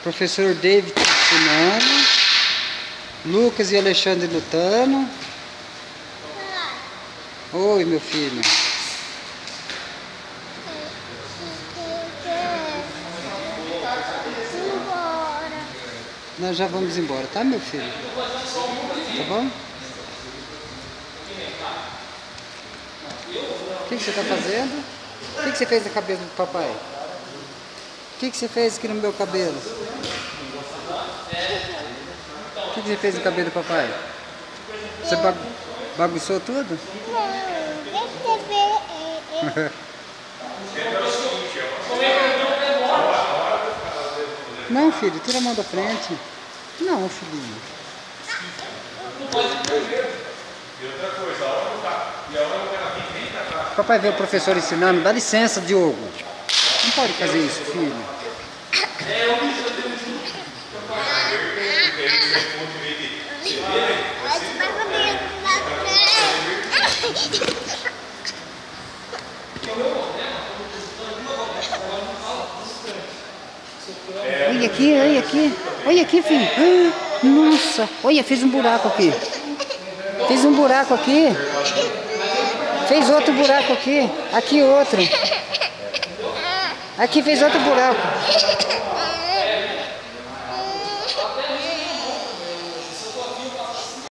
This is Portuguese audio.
Professor David ensinando. Lucas e Alexandre lutando. Oi, meu filho. Nós já vamos embora, tá, meu filho? Tá bom? O que você tá fazendo? O que você fez na cabeça do papai? O que você fez aqui no meu cabelo? O que você fez no cabelo do papai? Você bagunçou tudo? Não, filho, tira a mão da frente. Não, filhinho. Papai vê o professor ensinando. Dá licença, Diogo. Não pode fazer isso, filho. Olha aqui, olha aqui. Olha aqui, filho. Nossa, olha, fez um buraco aqui. Fez um buraco aqui. Fez outro buraco aqui. Aqui outro. Aqui fez outro buraco.